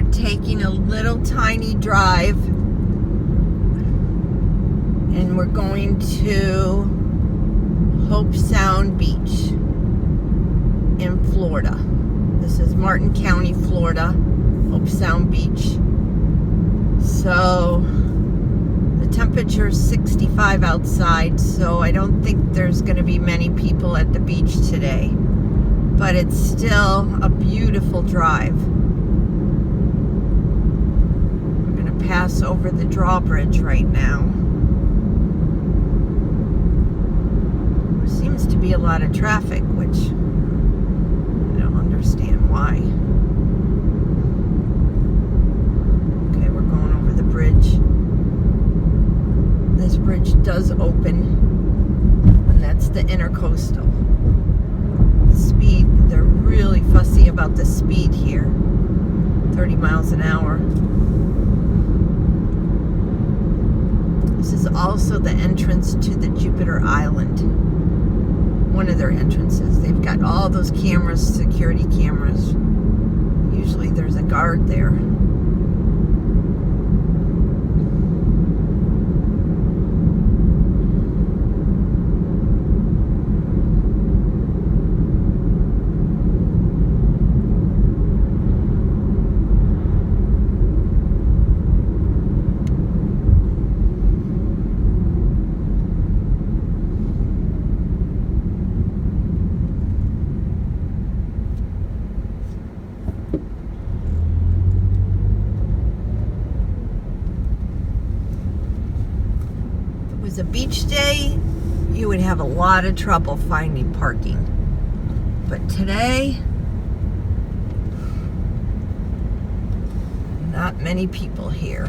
we're taking a little tiny drive and we're going to Hobe Sound Beach in Florida. This is Martin County, Florida, Hobe Sound Beach. So the temperature is 65 outside, so I don't think there's going to be many people at the beach today. But it's still a beautiful drive. We're going to pass over the drawbridge right now. There seems to be a lot of traffic, which I don't understand why. Okay, we're going over the bridge. This bridge does open, and that's the intercoastal. Speed, they're really fussy about the speed here. 30 miles an hour. This is also the entrance to the Jupiter Island. One of their entrances. They've got all those cameras, security cameras. Usually there's a guard there. If it was a beach day, you would have a lot of trouble finding parking. But today, not many people here.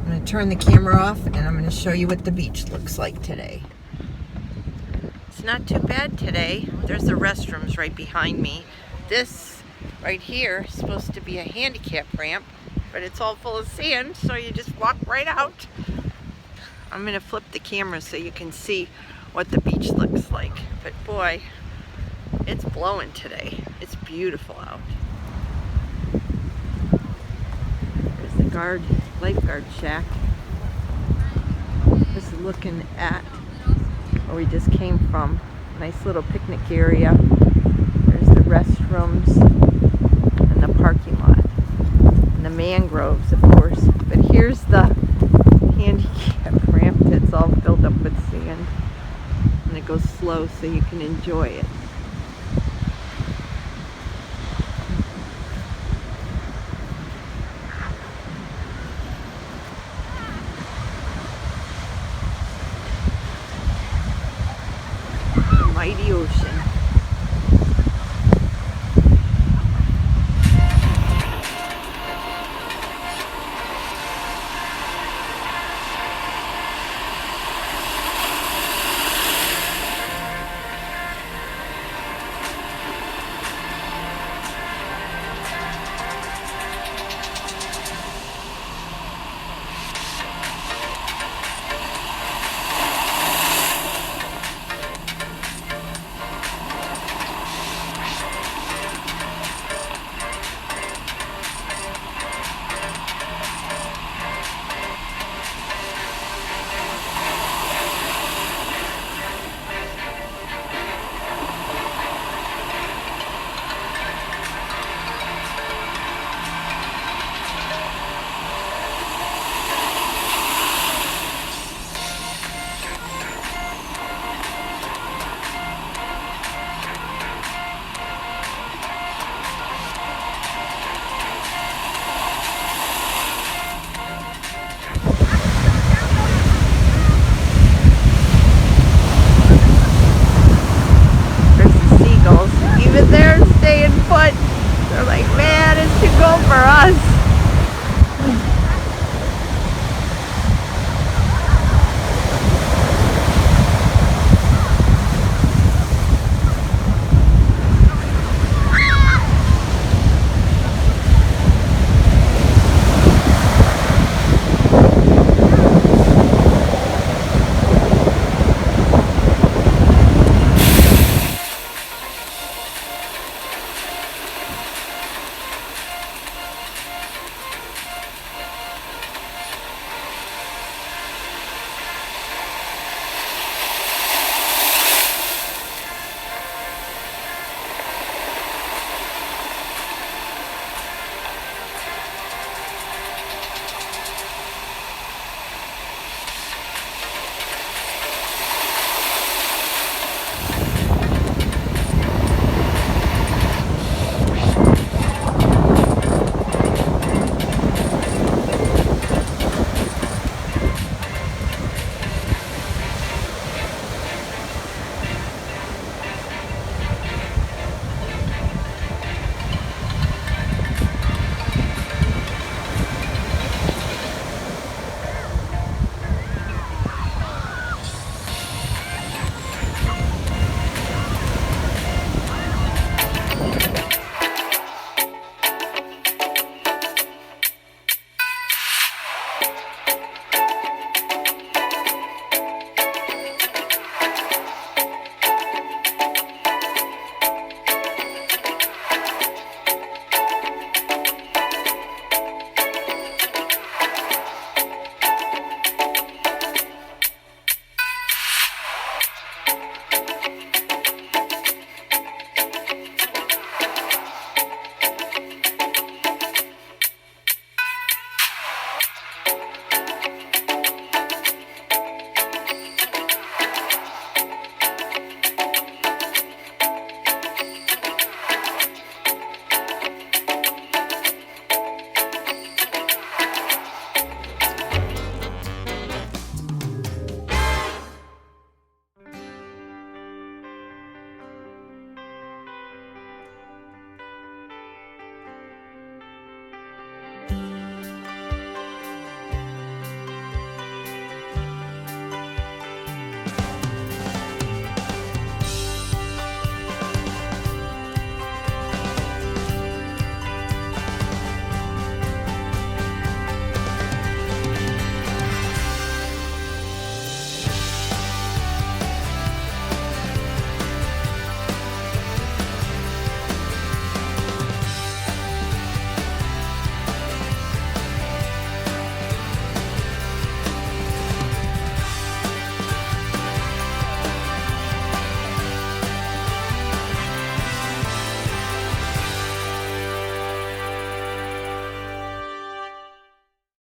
I'm going to turn the camera off and I'm going to show you what the beach looks like today. It's not too bad today. There's the restrooms right behind me. This right here is supposed to be a handicap ramp, but it's all full of sand, so you just walk right out. I'm going to flip the camera so you can see what the beach looks like. But boy, it's blowing today. It's beautiful out. There's the lifeguard shack. Just looking at where we just came from. Nice little picnic area. There's the restrooms and the parking lot. And the mangroves, of course. But here's the handicap ramp that's all filled up with sand. And it goes slow so you can enjoy it. The mighty ocean. They're like, man, it's too cold for us.